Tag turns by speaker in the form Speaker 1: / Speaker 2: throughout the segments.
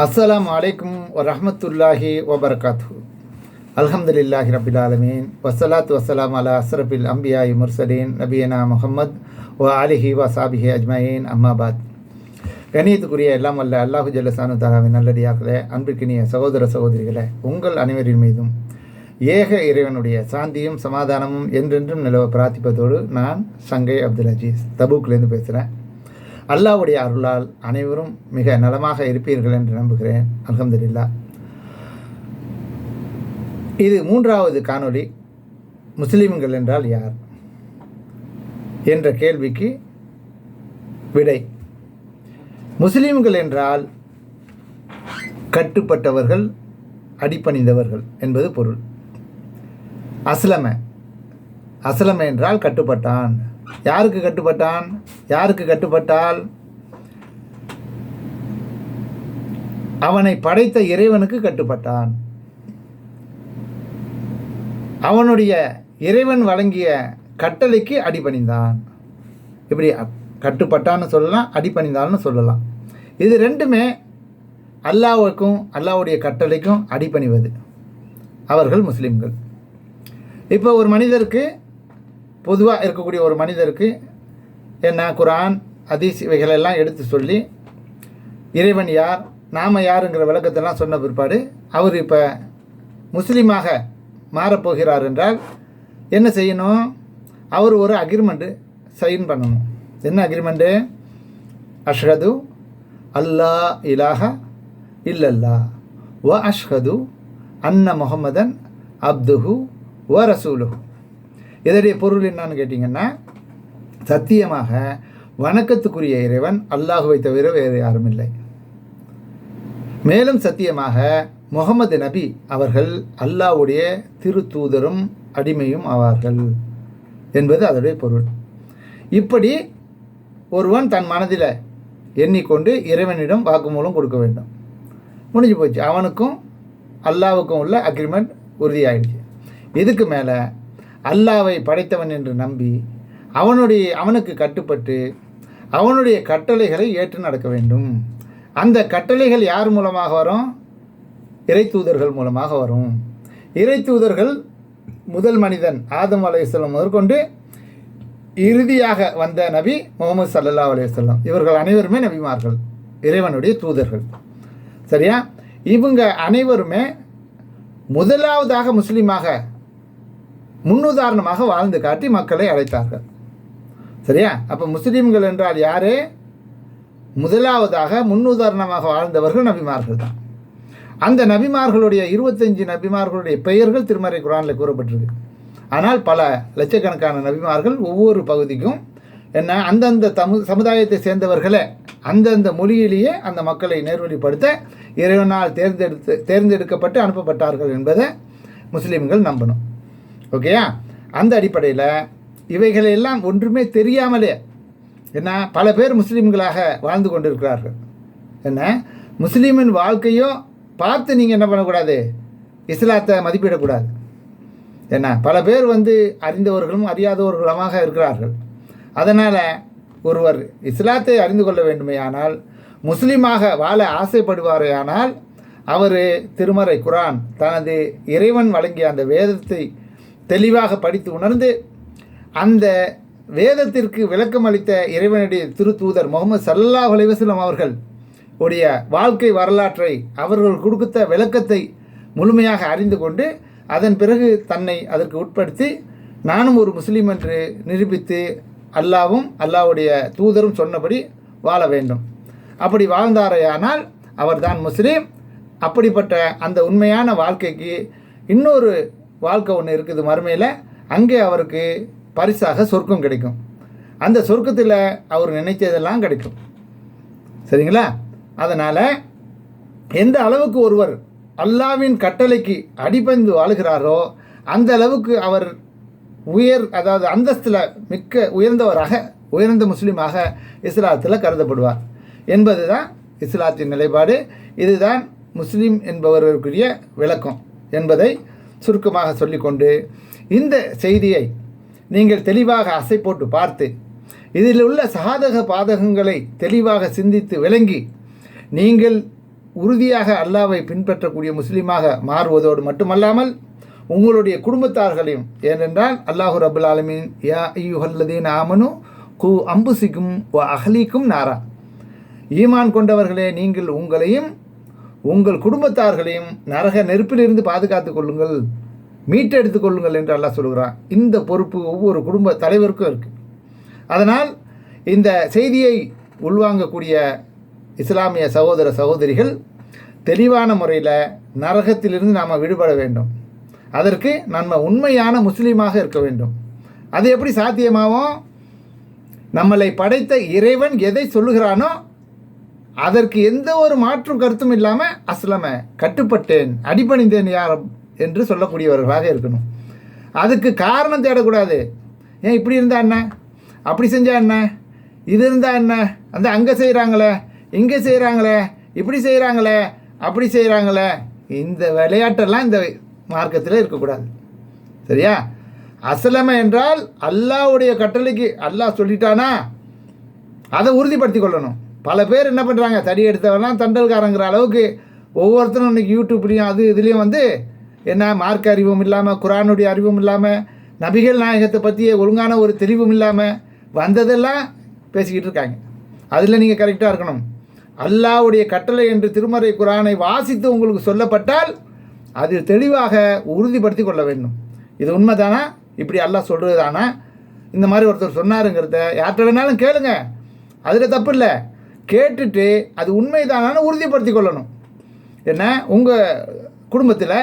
Speaker 1: அஸ்ஸலாமு அலைக்கும் வரஹ்மத்துல்லாஹி வபரகாத்துஹு. அல்ஹம்துலில்லாஹி ரப்பில் ஆலமீன். வஸ்ஸலாத்து வஸ்ஸலாம் அலா அஸ்ரஃபில் அம்பியாஇ முர்சலீன் நபியனா முஹம்மத் வ ஆலிஹி வ ஸஹ்பிஹி அஜ்மஈன். அம்மாபாத். கண்ணியத்துக்குரிய எல்லாம் வல்ல அல்லாஹு ஜல்லஷானு தஆலாவின் நல்லடியார்களே, அன்பிற்கினிய சகோதர சகோதரிகளே, உங்கள் அனைவரின் மீதும் ஏக இறைவனுடைய சாந்தியும் சமாதானமும் என்றென்றும் நிலவ பிரார்த்திப்பதோடு நான் சங்கை அப்துல் அஜீஸ் தபூக்லேருந்து பேசுகிறேன். அல்லாஹ்வுடைய அருளால் அனைவரும் மிக நலமாக இருப்பீர்கள் என்று நம்புகிறேன். அல்ஹம்துலில்லாஹ். இது 3வது காணொளி. முஸ்லிம்கள் என்றால் யார் என்ற கேள்விக்கு விடை. முஸ்லிம்கள் என்றால் கட்டுப்பட்டவர்கள், அடிபணிந்தவர்கள் என்பது பொருள். அஸ்லம என்றால் கட்டுப்பட்டான். யாருக்கு கட்டுப்பட்டான்? யாருக்கு கட்டுப்பட்டால் அவனை படைத்த இறைவனுக்கு கட்டுப்பட்டான். அவனுடைய இறைவன் வழங்கிய கட்டளைக்கு அடிபணிந்தான். இப்படி கட்டுப்பட்டான்னு சொல்லலாம், அடிபணிந்தான்னு சொல்லலாம். இது ரெண்டுமே அல்லாஹ்வுக்கும் அல்லாஹ்வுடைய கட்டளைக்கும் அடிபணிவது. அவர்கள் முஸ்லிம்கள். இப்போ ஒரு மனிதருக்கு, பொதுவாக இருக்கக்கூடிய ஒரு மனிதருக்கு என்ன குர்ஆன் ஹதீஸ் இவைகளெல்லாம் எடுத்து சொல்லி இறைவன் யார், நாம் யாருங்கிற விளக்கத்தெல்லாம் சொன்ன பிற்பாடு அவர் இப்போ முஸ்லீமாக மாறப்போகிறார் என்றால் என்ன செய்யணும்? அவர் ஒரு அக்ரிமெண்ட்டு சைன் பண்ணணும். என்ன அக்ரிமெண்ட்டு? அஷ்ஹது அல்லா இலாஹ இல்லல்லா வ அஷ்ஹது அன்ன முஹம்மதன் அப்துஹு வ ரசூலுஹு. இதனுடைய பொருள் என்னன்னு கேட்டிங்கன்னா, சத்தியமாக வணக்கத்துக்குரிய இறைவன் அல்லாஹுவை தவிர வேறு யாரும் இல்லை. மேலும் சத்தியமாக முகமது நபி அவர்கள் அல்லாஹ்வுடைய திருத்தூதரும் அடிமையும் ஆவார்கள் என்பது அதனுடைய பொருள். இப்படி ஒருவன் தன் மனதில் எண்ணிக்கொண்டு இறைவனிடம் வாக்குமூலம் கொடுக்க வேண்டும். முடிஞ்சு போச்சு. அவனுக்கும் அல்லாஹ்வுக்கும் உள்ள அக்ரிமெண்ட் உறுதியாயிடுச்சு. இதுக்கு மேலே அல்லாஹ்வை படைத்தவன் என்று நம்பி அவனுக்கு கட்டுப்பட்டு அவனுடைய கட்டளைகளை ஏற்று நடக்க வேண்டும். அந்த கட்டளைகள் யார் மூலமாக வரும்? இறை தூதர்கள் மூலமாக வரும். இறை தூதர்கள் முதல் மனிதன் ஆதம் அலைஹிஸ்ஸலாம் முதற்கொண்டு இறுதியாக வந்த நபி முஹம்மது ஸல்லல்லாஹு அலைஹி வஸல்லம், இவர்கள் அனைவருமே நபிமார்கள், இறைவனுடைய தூதர்கள். சரியா? இவங்க அனைவருமே முதலாவதாக முஸ்லீமாக முன்னுதாரணமாக வாழ்ந்து காட்டி மக்களை அழைத்தார்கள். சரியா? அப்போ முஸ்லீம்கள் என்றால் யாரு? முதலாவதாக முன்னுதாரணமாக வாழ்ந்தவர்கள் நபிமார்கள் தான். அந்த நபிமார்களுடைய 25 நபிமார்களுடைய பெயர்கள் திருமறை குர்ஆனில் கூறப்பட்டிருக்கு. ஆனால் பல லட்சக்கணக்கான நபிமார்கள் ஒவ்வொரு பகுதிக்கும் அந்தந்த சமுதாயத்தை சேர்ந்தவர்களே அந்தந்த மொழியிலேயே அந்த மக்களை நேர்வழிப்படுத்த இறைவனால் தேர்ந்தெடுக்கப்பட்டு அனுப்பப்பட்டார்கள் என்பதை முஸ்லீம்கள் நம்பணும். ஓகேயா? அந்த அடிப்படையில் இவைகளெல்லாம் ஒன்றுமே தெரியாமலே பல பேர் முஸ்லீம்களாக வாழ்ந்து கொண்டிருக்கிறார்கள். முஸ்லீமின் வாழ்க்கையோ பார்த்து நீங்கள் என்ன பண்ணக்கூடாது? இஸ்லாத்தை மதிப்பிடக்கூடாது. பல பேர் அறிந்தவர்களும் அறியாதவர்களுமாக இருக்கிறார்கள். அதனால் ஒருவர் இஸ்லாத்தை அறிந்து கொள்ள வேண்டுமேயானால், முஸ்லீமாக வாழ ஆசைப்படுவாரேயானால், அவர் திருமறை குர்ஆன் தனது இறைவன் வழங்கிய அந்த வேதத்தை தெளிவாக படித்து உணர்ந்து அந்த வேதத்திற்கு விளக்கம் அளித்த இறைவனுடைய திருத்தூதர் முகமது ஸல்லல்லாஹு அலைஹி வஸல்லம் அவர்கள் உடைய வாழ்க்கை வரலாற்றை, அவர்கள் கொடுத்த விளக்கத்தை முழுமையாக அறிந்து கொண்டு அதன் பிறகு தன்னை அதற்கு உட்படுத்தி நானும் ஒரு முஸ்லீம் என்று நிரூபித்து அல்லாவும் அல்லாஹ்வுடைய தூதரும் சொன்னபடி வாழ வேண்டும். அப்படி வாழ்ந்தாரையானால் அவர்தான் முஸ்லீம். அப்படிப்பட்ட அந்த உண்மையான வாழ்க்கைக்கு இன்னொரு வாழ்க்கை ஒன்று இருக்குது மறுமையில். அங்கே அவருக்கு பரிசாக சொர்க்கம் கிடைக்கும். அந்த சொர்க்கத்தில் அவர் நினைத்ததெல்லாம் கிடைக்கும். சரிங்களா? அதனால் எந்த அளவுக்கு ஒருவர் அல்லாஹ்வின் கட்டளைக்கு அடிபணிந்து வாழுகிறாரோ அந்த அளவுக்கு அவர் அதாவது அந்தஸ்தில் மிக்க உயர்ந்தவராக, உயர்ந்த முஸ்லீமாக இஸ்லாத்தில் கருதப்படுவார் என்பது தான் இஸ்லாத்தின் நிலைப்பாடு. இதுதான் முஸ்லீம் என்பவர்களுக்குரிய விளக்கம் என்பதை சுருக்கமாக சொல்லிக்கொண்டு, இந்த செய்தியை நீங்கள் தெளிவாக அசை போட்டு பார்த்து இதில் உள்ள சாதக பாதகங்களை தெளிவாக சிந்தித்து விளங்கி நீங்கள் உறுதியாக அல்லாஹ்வை பின்பற்றக்கூடிய முஸ்லீமாக மாறுவதோடு மட்டுமல்லாமல் உங்களுடைய குடும்பத்தார்களையும், ஏனென்றால் அல்லாஹு ரபுல் ஆலமீன் யா அய்யுஹல்லதீன ஆமனு கு அம்புசிக்கும் வ அஹ்லீக்கும் நாரா, ஈமான் கொண்டவர்களே நீங்கள் உங்களையும் உங்கள் குடும்பத்தார்களையும் நரக நெருப்பிலிருந்து பாதுகாத்து கொள்ளுங்கள், மீட்டெடுத்து கொள்ளுங்கள் என்று அல்லாஹ் சொல்கிறான். இந்த பொறுப்பு ஒவ்வொரு குடும்ப தலைவருக்கும் இருக்குது. அதனால் இந்த செய்தியை உள்வாங்கக்கூடிய இஸ்லாமிய சகோதர சகோதரிகள் தெளிவான முறையில் நரகத்திலிருந்து நாம் விடுபட வேண்டும். அதற்கு நம்ம உண்மையான முஸ்லீமாக இருக்க வேண்டும். அது எப்படி சாத்தியமாகும்? நம்மளை படைத்த இறைவன் எதை சொல்லுகிறானோ அதற்கு எந்த ஒரு மாற்று கருத்தும் இல்லாமல் அஸ்லம கட்டுப்பட்டேன், அடிபணிந்தேன் யார் என்று சொல்லக்கூடியவர்களாக இருக்கணும். அதுக்கு காரணம் தேடக்கூடாது. ஏன் இப்படி இருந்தா என்ன, அப்படி செஞ்சா என்ன, இது இருந்தால் என்ன, அந்த அங்கே செய்கிறாங்களே, இங்கே செய்கிறாங்களே, இப்படி செய்கிறாங்களே, அப்படி செய்கிறாங்களே, இந்த விளையாட்டெல்லாம் இந்த மார்க்கத்தில் இருக்கக்கூடாது. சரியா? அஸ்லம என்றால் அல்லாஹ்வுடைய கட்டளைக்கு அல்லாஹ் சொல்லிட்டானா அதை உறுதிப்படுத்தி கொள்ளணும். பல பேர் என்ன பண்ணுறாங்க, தடி எடுத்தவெல்லாம் தண்டல்காரங்கிற அளவுக்கு ஒவ்வொருத்தரும் இன்றைக்கி யூடியூப்லேயும் அது இதுலேயும் வந்து என்ன மார்க்க அறிவும் இல்லாமல், குரானுடைய அறிவும் இல்லாமல், நபிகள் நாயகத்தை பற்றிய ஒழுங்கான ஒரு தெளிவும் இல்லாமல் வந்ததெல்லாம் பேசிக்கிட்டு இருக்காங்க. அதில் நீங்கள் கரெக்டாக இருக்கணும். அல்லாஹ்வுடைய கட்டளை என்று திருமறை குரானை வாசித்து உங்களுக்கு சொல்லப்பட்டால் அதில் தெளிவாக உறுதிப்படுத்தி கொள்ள வேண்டும். இது உண்மைதானா, இப்படி அல்லாஹ் சொல்கிறது தானா, இந்த மாதிரி ஒருத்தர் சொன்னாருங்கிறத யார்கிட்ட வேணாலும் கேளுங்க, அதில் தப்பு இல்லை. கேட்டுட்டு அது உண்மைதானான்னு உறுதிப்படுத்தி கொள்ளணும். என்ன, உங்கள் குடும்பத்தில்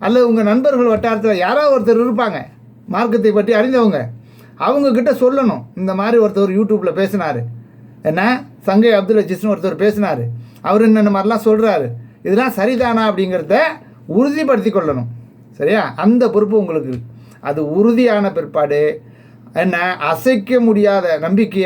Speaker 1: அல்லது உங்கள் நண்பர்கள் வட்டாரத்தில் யாராவது ஒருத்தர் இருப்பாங்க மார்க்கத்தை பற்றி அறிந்தவங்க, அவங்கக்கிட்ட சொல்லணும். இந்த மாதிரி ஒருத்தர் யூடியூப்பில் பேசினார், என்ன சங்கை அப்துல் அஜீஸ்னு ஒருத்தர் பேசினார், அவர் இந்த மாதிரிலாம் சொல்கிறாரு, இதெல்லாம் சரிதானா அப்படிங்கிறத உறுதிப்படுத்தி கொள்ளணும். சரியா? அந்த பொறுப்பு உங்களுக்கு. அது உறுதியான பிற்பாடு என்ன அசைக்க முடியாத நம்பிக்கையை